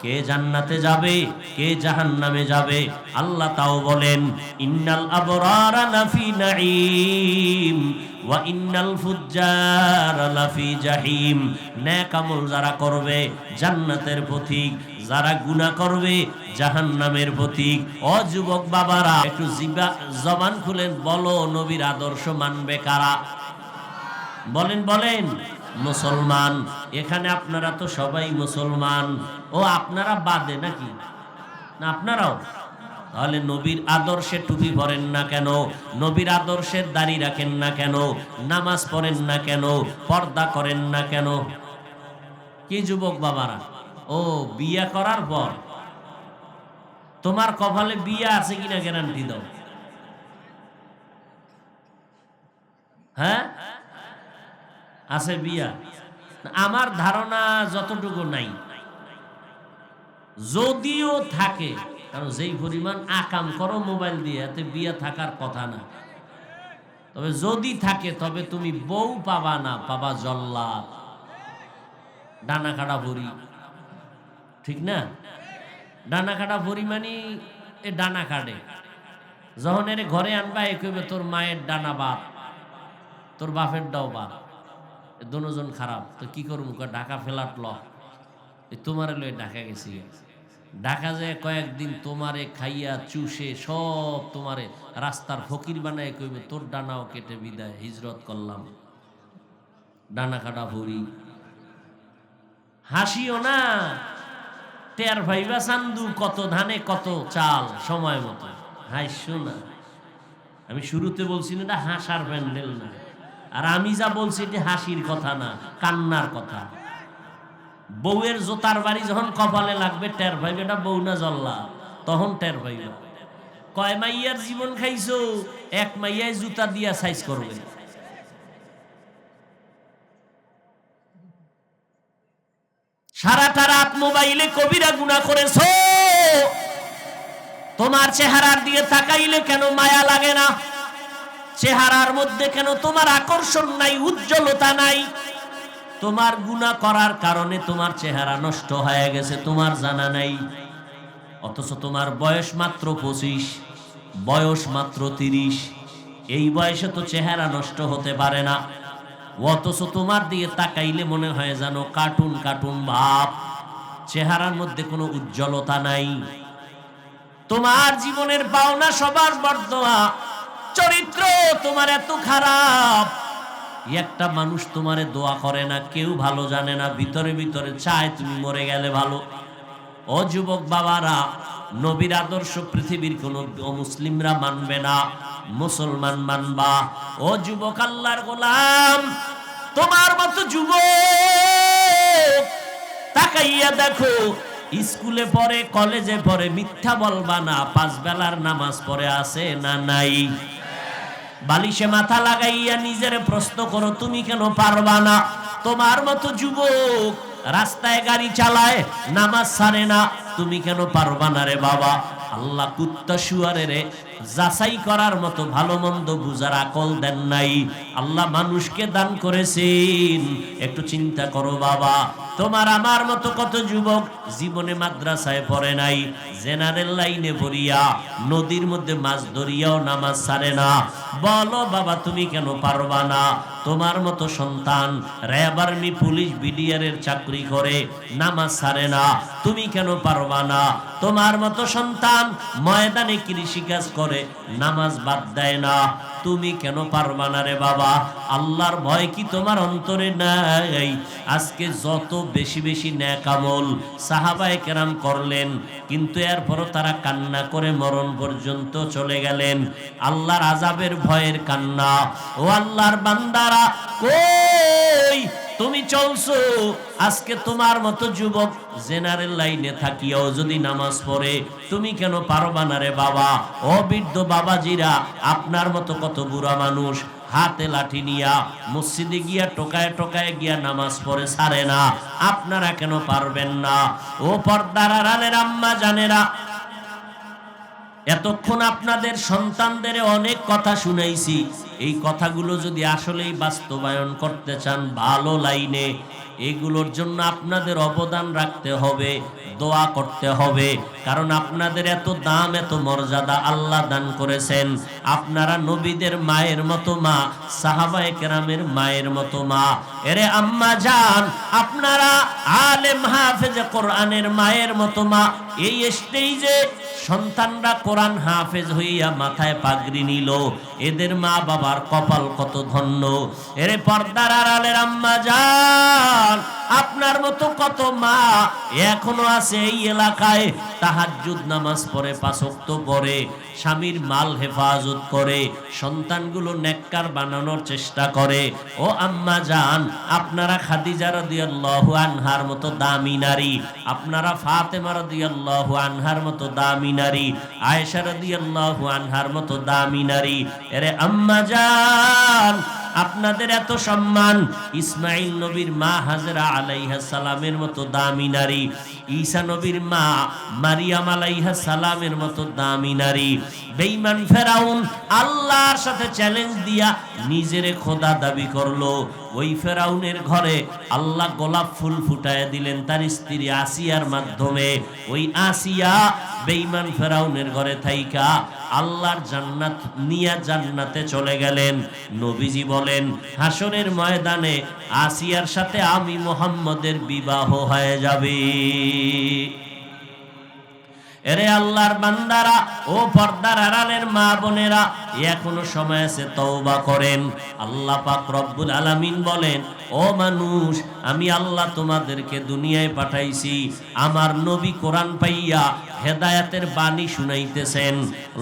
কে জান্নাতে যাবে কে জাহান্নামে যাবে। আল্লাহ তাও বলেন, ইন্নাল আবরারা লাফি নাঈম ওয়া ইন্নাল ফুজ্জারা লাফি জাহিম। নেক আমল যারা করবে জান্নাতের পথিক, যারা গুনাহ করবে জাহান্নামের পথিক। ও যুবক বাবারা, একটু জবান খুলেন, বলো নবীর আদর্শ মানবে কারা? বলেন বলেন। মুসলমান। এখানে আপনারা তো সবাই মুসলমান। ও আপনারা বাদে নাকি? না আপনারাও? তাহলে নবীর আদর্শে টুপি পরেন না কেন? নবীর আদর্শের দাড়ি রাখেন না কেন? নামাজ পড়েন না কেন? পর্দা করেন না কেন? কি যুবক বাবারা, ও বিয়ে করার পর তোমার কপালে বিয়ে আছে কিনা গ্যারান্টি দাও। হ্যাঁ আছে বিয়া? আমার ধারণা যতটুকু নাই, যদিও থাকে, কারণ যেই পরিমাণ আকাম করো মোবাইল দিয়ে, এতে বিয়া থাকার কথা না। তবে যদি থাকে তবে তুমি বউ পাবা না, পাবা জল্লাদ, ডানা কাটা ভরি। ঠিক না? ডানা কাটা ভরি মানে এ ডানা কাটে। যখন এর ঘরে আনবা এ কইবে তোর মায়ের ডানা বাপ, তোর বাপের ডাও বাপ, দুজন খারাপ। তো কি করবো? ঢাকা ফেলাট ল, তোমারে লয়ে ঢাকা গেছি। ঢাকা যায় কয়েকদিন তোমারে খাইয়া চুষে সব তোমারে রাস্তার ফকির বানায় কইবে তোর ডানাও কেটে বিদায়, হিজরত করলাম। ডানা কাটা ভরি। হাসিও না, টের ভাইবা চান্দু কত ধানে কত চাল, সময় মতো হাসছো না। আমি শুরুতে বলছি না এটা হাসার প্যান্ডেল না, আর আমি যা বলছি এটা হাসির কথা না, কান্নার কথা। বউয়ের জোতার বাড়ি যখন কপালে লাগবে টের ভাইবে এটা বউ না জল্লা, তখন টের ভাইবে। কয় মাইয়ার জীবন খাইছো, এক মাইয়ায় জুতা দিয়া সাইজ করবে। সারাটা রাত মোবাইলে কবিরা গুনাহ করেছো, তোমার চেহারার দিকে তাকাইলে কেন মায়া লাগে না? চেহারার মধ্যে কেন তোমার আকর্ষণ নাই, উজ্জ্বলতা নাই? তোমার গুনাহ করার কারণে তোমার চেহারা নষ্ট হয়ে গেছে, তোমার জানা নাই। অথচ তোমার বয়স মাত্র 25, বয়স মাত্র 30। এই বয়সে তো চেহারা নষ্ট হতে পারে না। অথচ তোমার দিকে তাকাইলে মনে হয় যেন কার্টুন কার্টুন ভাব, চেহারার মধ্যে কোনো উজ্জ্বলতা নাই। তোমার জীবনের পাওনা সবার বর্দোয়া, চরিত্র তোমার এত খারাপ, একটা মানুষ তোমারে দোয়া করে না, কেউ ভালো জানে না, ভিতরে ভিতরে চায় তুমি মরে গেলে ভালো। ও যুবক বাবারা, নবীর আদর্শ পৃথিবীর কোন মুসলিমরা মানবে না, মুসলমান মানবা। ও যুবক আল্লাহর গোলাম, তোমার মতো যুবক তাকাইয়া দেখো, স্কুলে পড়ে, কলেজে পড়ে, মিথ্যা বলবা না, 5 বেলার নামাজ পড়ে আছে না নাই? বালিশে মাথা লাগাইয়া নিজের প্রশ্ন করো, তুমি কেন পারবা না? তোমার মতো যুবক রাস্তায় গাড়ি চালায়, নামাজ ছাড়ে না, তুমি কেন পারবা না রে বাবা? আল্লাহ কুত্তা শুয়ারের যাচাই করার মতো ভালো মন্দ বুঝার আকল দেন নাই। আল্লাহ মানুষকে দান করেছেন। একটু চিন্তা করো বাবা, তোমার আমার মতো কত যুবক জীবনে মাদ্রাসায় পড়ে নাই, জেনারেল লাইনে পড়িয়া নদীর মধ্যে মাছ ধরিয়াও নামাজ ছাড়ে না। বলো বাবা তুমি কেন পারবা না? তোমার মতো সন্তান র্যাব, আর্মি, পুলিশ, বিডিআরের চাকরি করে, নামাজ ছাড়ে না, তুমি কেন পারবা না? তোমার মতো সন্তান ময়দানে কৃষিকাজ করে, নামাজ বাদ দেয় না, তুমি কেন পারবা না রে বাবা? আল্লাহর ভয় কি তোমার অন্তরে নাই? আজকে যত বেশি বেশি নেক আমল সাহাবায়ে কেরাম করলেন, কিন্তু এরপরও তারা কান্না করে মরণ পর্যন্ত চলে গেলেন, আল্লাহর আযাবের ভয়ের কান্না। ও আল্লাহর বান্দারা, কই তুমি চলছো? আজকে তোমার মতো যুবক জেনারেল লাইনে থাকিয়াও যদি নামাজ পড়ে, তুমি কেন পারবা না রে বাবা? ও বৃদ্ধ বাবাজিরা, আপনার মতো কত বুড়া মানুষ হাতে লাঠি নিয়া মসজিদে গিয়া টোকায় টোকায় গিয়া নামাজ পড়ে ছাড়ে না, আপনারা কেন পারবেন না? ও পর্দার আড়ালের আম্মা জানেরা, এতক্ষণ আপনাদের সন্তানদের অনেক কথা শুনাইছি, এই কথাগুলো যদি আসলেই বাস্তবায়ন করতে চান ভালো লাইনে, এগুলোর জন্য আপনাদের অবদান রাখতে হবে। দোয়া করতে হবে, কারণ আপনাদের এত দাম, এত মর্যাদা আল্লাহ দান করেছেন। আপনারা নবীদের মায়ের মতো মা, সাহাবায়ে কেরামের মায়ের মতো মা। এরে আম্মা জান, আপনারা আলেম হাফেজে কোরআনের মায়ের মতো মা। এই স্টেজে সন্তানরা কোরআন হাফেজ হইয়া মাথায় পাগড়ি নিল, এদের মা বাবার কপাল কত ধন্য। এরে পর্দার আড়ালের আম্মা জান, আপনার মতো কত মা এখনো আছে এই এলাকায়, তাহাজ্জুদ নামাজ পড়ে, 5 ওয়াক্ত পড়ে, স্বামীর মাল হেফাজত করে, সন্তানগুলো নেককার বানানোর চেষ্টা করে। ও আম্মা জান, আপনারা খাদিজা রাদিয়াল্লাহু আনহার মতো দামি নারী, আপনারা ফাতেমা রাদিয়াল্লাহু আনহার মতো দামি নারী, আয়েশা রাদিয়াল্লাহু আনহার মতো দামি নারী। এরে আম্মা জান, আপনাদের এত সম্মান। ইসমাইল নবীর মা হাজরা আলাইহিস সালামের মতো দামি নারী, ঈসা নবীর মা মারিয়াম আলাইহিস সালামের মতো দামি নারী। বেঈমান ফেরাউন আল্লাহর সাথে চ্যালেঞ্জ দিয়া নিজেরে খোদা দাবি করলো। ওই ফেরাউনের ঘরে আল্লাহ গোলাপ ফুল ফুটায় দিলেন তার স্ত্রী আসিয়ার মাধ্যমে। ওই আসিয়া বেঈমান ফেরাউনের ঘরে থাইকা আল্লাহর জান্নাত নিয়া জান্নাতে চলে গেলেন। নবীজি বলেন, হাসরের ময়দানে আসিয়ার সাথে আমি মুহাম্মদের বিবাহ হয়ে যাবে। এরে আল্লাহর বান্দারা, ও পর্দার আড়ালের মা বোনেরা, এখনো সময় আছে, তওবা করেন। আল্লাহ পাক রব্বুল আলামিন বলেন, ও মানুষ, আমি আল্লাহ তোমাদেরকে দুনিয়ায় পাঠাইছি, আমার নবী কোরআন পাইয়া হেদায়েতের বাণী শুনাইতেছেন।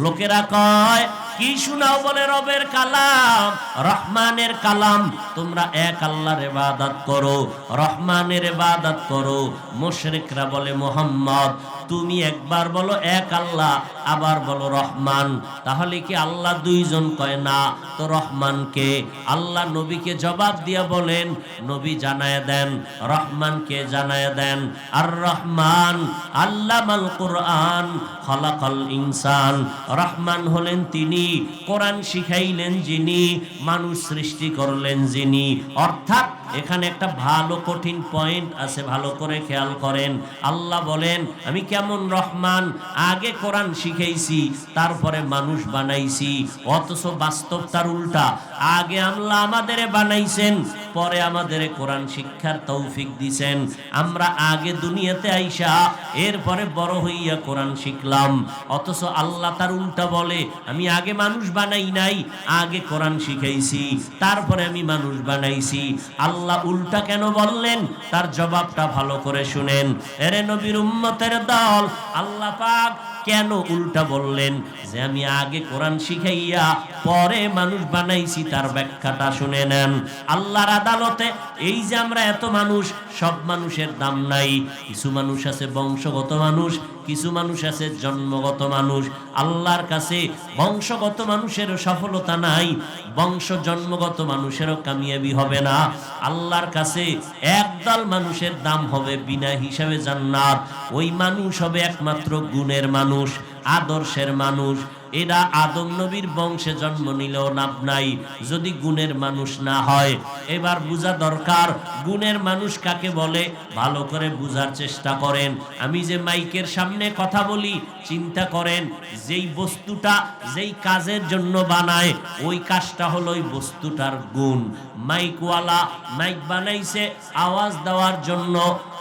লোকেরা কয়, কি শোনাও? বলে, রবের কালাম, রহমানের কালাম। তোমরা এক আল্লাহর ইবাদত করো, রহমানের ইবাদত করো। মুশরিকরা বলে, মুহাম্মদ তুমি একবার বলো এক আল্লাহ, আবার বলো রহমান, তাহলে কি আল্লাহ দুইজন? কয় না, তো রহমানকে। আল্লাহ নবীকে জবাব দিয়া বলেন, নবী জানায় দেন, রহমানকে জানায় দেন। আর রহমান আল্লামাল কুরআন খালাকাল ইনসান। রহমান হলেন তিনি, কোরআন শিখাইলেন যিনি, মানুষ সৃষ্টি করলেন যিনি। অর্থাৎ এখানে একটা ভালো কঠিন পয়েন্ট আছে, ভালো করে খেয়াল করেন। আল্লাহ বলেন, আমি কেমন রহমান, আগে কোরআন শিখাইছি, তারপরে মানুষ বানাইছি। অথচ বাস্তব তার উল্টা, আগে আল্লাহ আমাদের বানাইছেন, পরে আমাদের কোরআন শিক্ষার তৌফিক দিছেন। আমরা আগে দুনিয়াতে আইসা এরপরে বড় হইয়া কোরআন শিখলাম। অথচ আল্লাহ তার উল্টা বলে, আমি আগে মানুষ বানাই নাই, আগে কোরআন শিখাইছি, তারপরে আমি মানুষ বানাইছি। আল্লাহ উল্টা কেন বললেন, তার জবাবটা ভালো করে শুনেন। এরে নবীর উম্মতের দল, আল্লাহ পাক কেন উল্টা বললেন যে আমি আগে কোরআন শিখাইয়া পরে মানুষ বানাইছি, তার ব্যাখ্যাটা শুনে নেন। আল্লাহর আদালতে এই যে আমরা এত মানুষ, সব মানুষের দাম নাই। কিছু মানুষ আছে বংশগত মানুষ, কিছু মানুষ আছে জন্মগত মানুষ। আল্লাহর কাছে বংশগত মানুষেরও সফলতা নাই, বংশ জন্মগত মানুষেরও কামিয়াবি হবে না। আল্লাহর কাছে একদল মানুষের দাম হবে বিনা হিসাবে জান্নাত। ওই মানুষ হবে একমাত্র গুণের মানুষ, আদর্শের মানুষ। এরা আদম নবীর বংশে জন্ম নিলেও লাভ নাই যদি গুণের মানুষ না হয়। এবার বোঝা দরকার গুণের মানুষ কাকে বলে, ভালো করে বুঝার চেষ্টা করেন। আমি যে মাইকের সামনে কথা বলি, চিন্তা করেন যেই বস্তুটা যেই কাজের জন্য বানায়, ওই কাজটা হলো ওই বস্তুটার গুণ। মাইকওয়ালা মাইক বানাইছে আওয়াজ দেওয়ার জন্য,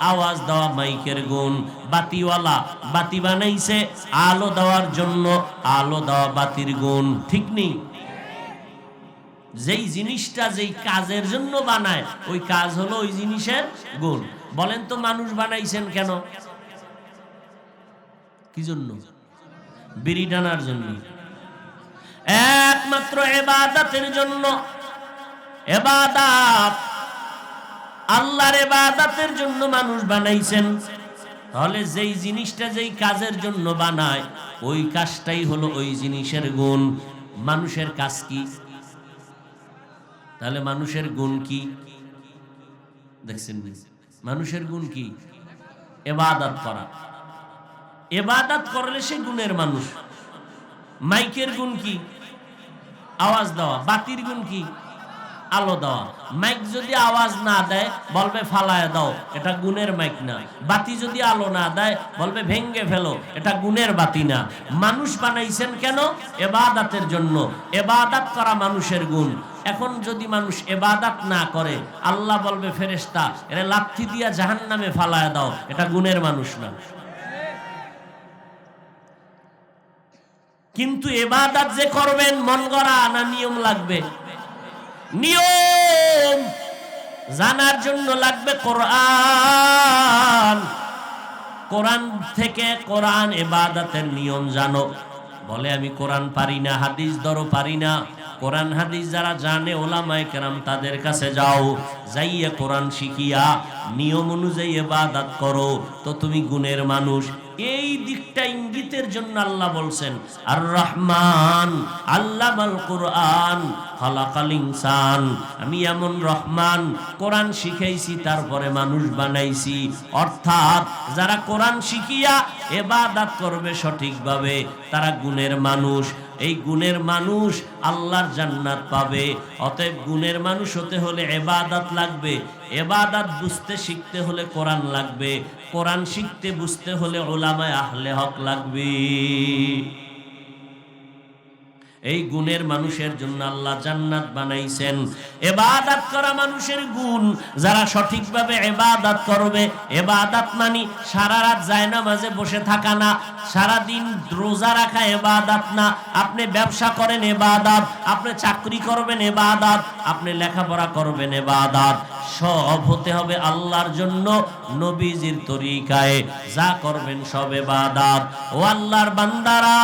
আওয়াজ দেওয়া মাইকের গুণ। বাতিওয়ালা বাতি বানাইছে আলো দেওয়ার জন্য, আলো দেওয়া বাতির গুণ। ঠিক নেই? যেই জিনিসটা যেই কাজের জন্য বানায়, ওই কাজ হলো ওই জিনিসের গুণ। বলেন তো মানুষ বানাইছেন কেন? কি জন্য? বিড়ি টানার জন্য, একমাত্র ইবাদতের জন্য। ইবাদত, আল্লাহর ইবাদতের জন্য মানুষ বানাইছেন। তাহলে যেই জিনিসটা যেই কাজের জন্য বানায়, ওই কাজটাই হলো ওই জিনিসের গুণ। মানুষের কাজ কি? তাহলে মানুষের গুণ কি? দেখছেন, মানুষের গুণ কি? ইবাদত করা। ইবাদত করলে সে গুণের মানুষ। মাইকের গুণ কি? আওয়াজ দেওয়া। বাতির গুণ কি? আলো দেওয়া। মাইক যদি আওয়াজ না দেয় বলবে ফালায় দাও, এটা গুণের মাইক না। বাতি যদি আলো না দেয় বলবে ভেঙ্গে ফেলো, এটা গুণের বাতি না। মানুষ বানাইছেন কেন? ইবাদতের জন্য। ইবাদত করা মানুষের গুণ। এখন যদি মানুষ ইবাদত না করে আল্লাহ বলবে ফেরেশতা এরে লাথি দিয়া জাহান্নামে ফালায় দাও, এটা গুণের মানুষ না। কিন্তু ইবাদত যে করবেন মন গড়া না নিয়ম লাগবে? নিয়ম জানার জন্য লাগবে কোরআন। কোরআন থেকে কোরআন ইবাদতের নিয়ম জানো। বলে আমি কোরআন পারি না, হাদিস ধরো পারি না। কোরআন হাদিস যারা জানে ওলামায়ে কেরাম তাদের কাছে যাও, যাইয়া কোরআন শিখিয়া নিয়ম অনুযায়ী ইবাদত করো, তো তুমি গুণের মানুষ। এই দিকটা ইঙ্গিতের জন্য আল্লাহ বলছেন আর রহমান আল্লামাল কোরআন খালাকাল ইনসান। আমি এমন রহমান, কোরআন শিখাইছি তারপরে মানুষ বানাইছি। অর্থাৎ যারা কোরআন শিখিয়া ইবাদত করবে সঠিকভাবে তারা গুণের মানুষ। এই গুণের মানুষ আল্লাহর জান্নাত পাবে। অতএব গুণের মানুষ হতে হলে ইবাদত লাগবে। ইবাদত বুঝতে শিখতে হলে কোরআন লাগবে। কোরআন শিখতে বুঝতে হলে উলামায়ে আহলে হক লাগবে। এই গুণের মানুষের জন্য আল্লাহ জান্নাত বানাইছেন। ইবাদত করা মানুষের গুণ, যারা সঠিকভাবে ইবাদত করবে। ইবাদত মানে সারা রাত জায়নামাজে বসে থাকা না, সারা দিন রোজা রাখা ইবাদত না। আপনি ব্যবসা করেন ইবাদত, আপনি চাকরি করবেন ইবাদত, আপনি লেখাপড়া করবেন ইবাদত। সব হতে হবে আল্লাহর জন্য, নবীজির তরিকায়। যা করবেন সব ইবাদত। ও আল্লাহর বান্দারা,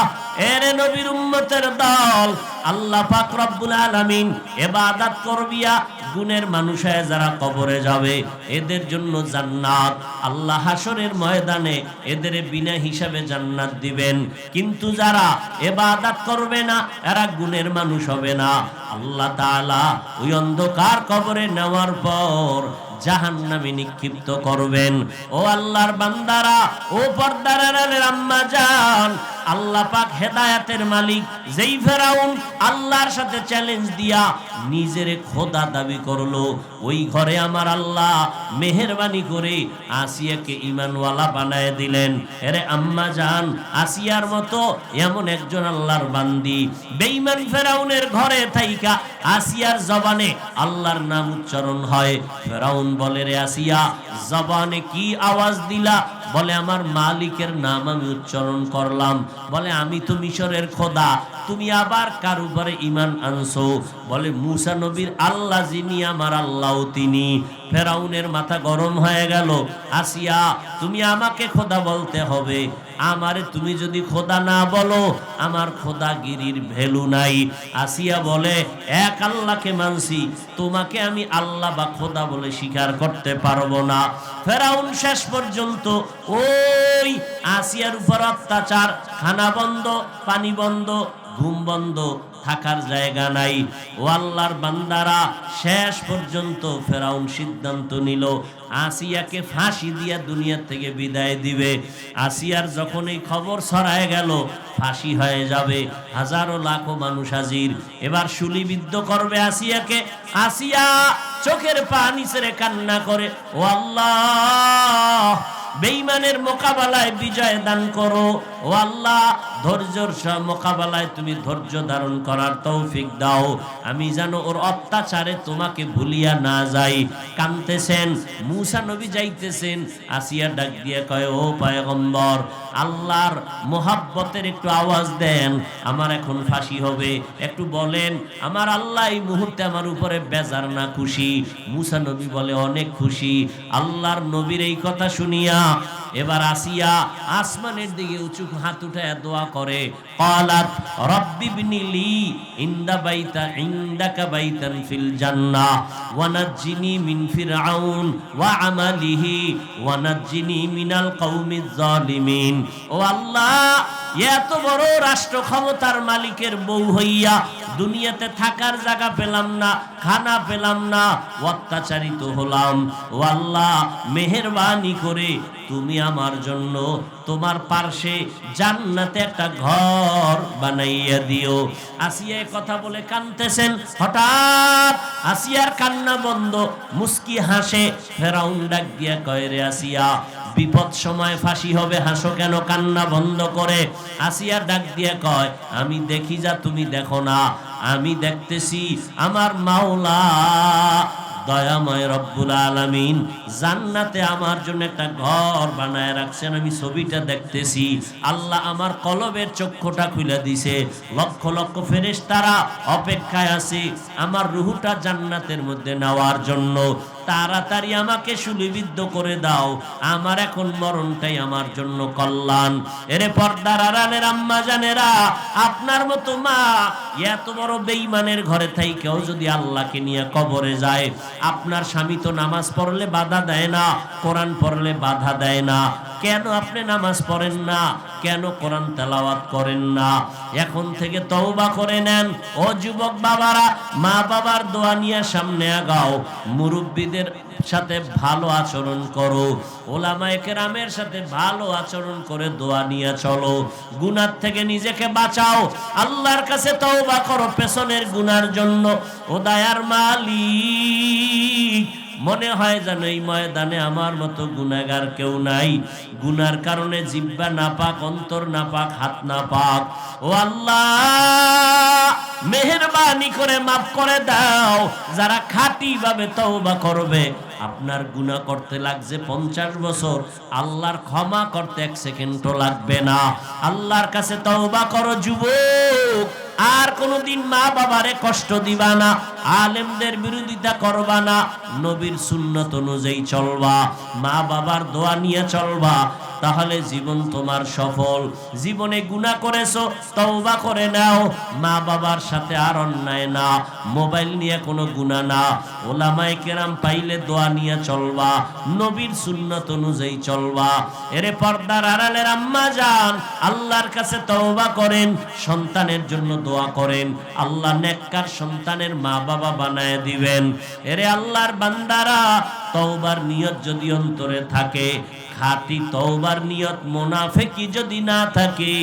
এরে নবীর উম্মতের দল, আল্লাহ পাক রব্বুল আলামিন ইবাদত করবিয়া গুণের মানুষ হয়ে যারা কবরে যাবে এদের জন্য জান্নাত। আল্লাহ হাসরের ময়দানে এদের বিনা হিসাবে জান্নাত দিবেন। কিন্তু যারা ইবাদত করবে না এরা গুণের মানুষ হবে না। আল্লাহ তাআলা ওই অন্ধকার কবরে নেওয়ার পর জাহান্নামে নিক্ষিপ্ত করবেন। ও আল্লাহর বান্দারা, ও পর্দার আড়ালের আম্মা জান, আল্লাহ পাক হেদায়েতের মালিক। যেই ফেরাউন আল্লাহর সাথে চ্যালেঞ্জ দিয়া নিজের খোদা দাবি করলো, ওই ঘরে আমার আল্লাহ মেহেরবানি করে আসিয়াকে ঈমানওয়ালা বানায় দিলেন। এরে আম্মা জান, আসিয়ার মতো এমন একজন আল্লাহর বান্দি বেঈমান ফেরাউনের ঘরে থাইকা আসিয়ার জবানে আল্লাহর নাম উচ্চারণ হয়। ফেরাউন বলে, রে আসিয়া, জবানে কি আওয়াজ দিলা? বলে, আমার মালিকের নাম আমি উচ্চারণ করলাম। বলে, আমি তো মিশরের খোদা, তুমি আবার কার উপরে ঈমান আনছো? বলে, মুসা নবীর আল্লাহ যিনি আমার আল্লাহ তিনি। ফেরাউনের মাথা গরম হয়ে গেল। আসিয়া, তুমি আমাকে খোদা বলতে হবে। আমারে তুমি যদি খোদা না বলো আমার খোদাগিরির ভ্যালু নাই। আসিয়া বলে, এক আল্লাহকে মানছি, তোমাকে আমি আল্লাহ বা খোদা বলে স্বীকার করতে পারবো না। ফেরাউন শেষ পর্যন্ত ওই আসিয়ার উপর অত্যাচার, খানা বন্ধ, পানি বন্ধ, ঘুম বন্ধ, থাকার জায়গা নাই। ও আল্লাহর বান্দারা, শেষ পর্যন্ত ফেরাউন সিদ্ধান্ত নিল আসিয়াকে ফাঁসি দিয়া দুনিয়া থেকে বিদায় দিবে। আসিয়ার যখন এই খবর ছড়ায় গেল ফাঁসি হয়ে যাবে, হাজারো লাখো মানুষ হাজির, এবার শুলিবিদ্ধ করবে আসিয়াকে। আসিয়া চোখের পানি ছেড়ে কান্না করে, ও আল্লাহ, বেঈমানের মোকাবেলায় বিজয় দান করো। ও আল্লাহ, ধৈর্যের মোকাবেলায় তুমি ধৈর্য ধারণ করার তৌফিক দাও, আমি যেন ওর অত্যাচারে তোমাকে ভুলিয়া না যাই। কাঁদতেছেন, মুসা নবী যাইতেছেন। আসিয়া ডাক দিয়ে কয়, ও পয়গম্বর, আল্লাহর মোহাব্বতের একটু আওয়াজ দেন, আমার এখন ফাঁসি হবে, একটু বলেন আমার আল্লাহ এই মুহূর্তে আমার উপরে বেজার না খুশি? মুসা নবী বলে, অনেক খুশি। আল্লাহর নবীর এই কথা শুনিয়া এবার আসিয়া আসমানের দিকে উঁচু হাত উঠায় দোয়া করে, ক্বালাত রব্বি ইবনিলি ইনদা বাইতা ইনদাকা বাইতান ফিল জান্নাহ ওয়া নাজ্জিনি মিন ফিরআউন ওয়া আমালিহি ওয়া নাজ্জিনি মিনাল কওমিজ জালিমিন। ও আল্লাহ, এত বড় রাষ্ট্র ক্ষমতার মালিকের বউ হইয়া দুনিয়াতে থাকার জায়গা পেলাম না, খানা পেলাম না, অত্যাচারিত হলাম। ও আল্লাহ, মেহেরবানি করে তুমি আমার জন্য তোমার পার্শ্বে জান্নাতে একটা ঘর বানাইয়া দিও। আসিয়া কথা বলে কাঁদতেছেন, হঠাৎ আসিয়ার কান্না বন্ধ, মুস্কি হাসে। ফেরাউন ডাক দিয়া কয়, রে আসিয়া, বিপদ সময় ফাঁসি হবে, হাসো কেন কান্না বন্ধ করে? আসিয়া ডাক দিয়া কয়, আমি দেখি যা তুমি দেখো না, আমি দেখতেছি আমার মাওলা দয়াময় রব্বুল আলামিন জান্নাতে আমার জন্য একটা ঘর বানায় রাখছেন, আমি ছবিটা দেখতেছি। আল্লাহ আমার কলবের চক্ষুটা খুলে দিছে, লক্ষ লক্ষ ফেরেশতারা অপেক্ষায় আছে আমার রূহটা জান্নাতের মধ্যে নেওয়ার জন্য। তাড়াতাড়ি আমাকে শুলিবিদ্ধ করে দাও, আমার এখন মরণটাই আমার জন্য কল্যাণ। এরে পর্দার আড়ালের আম্মা জানেরা, আপনার মতো মা এত বড় বেঈমানের ঘরে থাইকেও যদি আল্লাহকে নিয়ে কবরে যায়, আপনার স্বামী তো নামাজ পড়লে বাধা দেয় না, কোরআন পড়লে বাধা দেয় না, কেন আপনি নামাজ পড়েন না? কেন কোরআন তেলাওয়াত করেন না? এখন থেকে তওবা করে নেন। ও যুবক বাবারা, মা বাবার দোয়া নিয়ে সামনে আগাও, মুরব্বীদের সাথে ভালো আচরণ করো, ওলামায়ে কেরামের সাথে ভালো আচরণ করে দোয়া নিয়ে চলো, গুনাহ থেকে নিজেকে বাঁচাও, আল্লাহর কাছে তওবা করো পেছনের গুনার জন্য। ও দয়ার মালিক, মনে হয় যেন এই ময়দানে আমার মতো গুনাহগার কেউ নাই। গুনার কারণে জিহ্বা নাপাক, অন্তর নাপাক, হাত নাপাক। ও আল্লাহ, মেহেরবানি করে মাফ করে দাও। যারা খাঁটি ভাবে তওবা করবে, আপনার গুনাহ করতে লাগছে 50 বছর, আল্লাহর ক্ষমা করতে 1 সেকেন্ডও লাগবে না। আল্লাহর কাছে তওবা করো যুবক, আর কোনদিন মা বাবারে কষ্ট দিবা না, আলেমদের বিরোধিতা করবা না, নবীর সুন্নত অনুযায়ী চলবা, মা বাবার দোয়া নিয়ে চলবা, তাহলে জীবন তোমার সফল। জীবনে গুনাহ করেছো, তওবা করে নাও, মা বাবার সাথে আর অন্যায় না, মোবাইল নিয়ে কোনো গুনাহ না, ওলামায়ে কেরাম পাইলে দোয়া নিয়ে চলবা, নবীর সুন্নত অনুযায়ী চলবা। এরে পর্দার আড়ালের আম্মা জান, আল্লাহর কাছে তওবা করেন, সন্তানের জন্য দোয়া করেন, আল্লাহ নেককার সন্তানের মা বাবা বানায় দিবেন। এরে আল্লাহর বান্দারা, তওবার নিয়ত যদি অন্তরে থাকে, খাঁটি তওবার নিয়ত মুনাফিকি যদি না থাকে,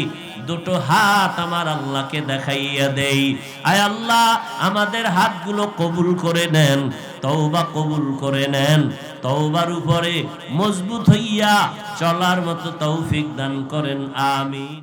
দুটো হাত আমার আল্লাহকে দেখাইয়া দেই। আয় আল্লাহ, আমাদের হাতগুলো কবুল করে নেন, তওবা কবুল করে নেন, তওবার উপরে মজবুত হইয়া চলার মতো তৌফিক দান করেন, আমিন।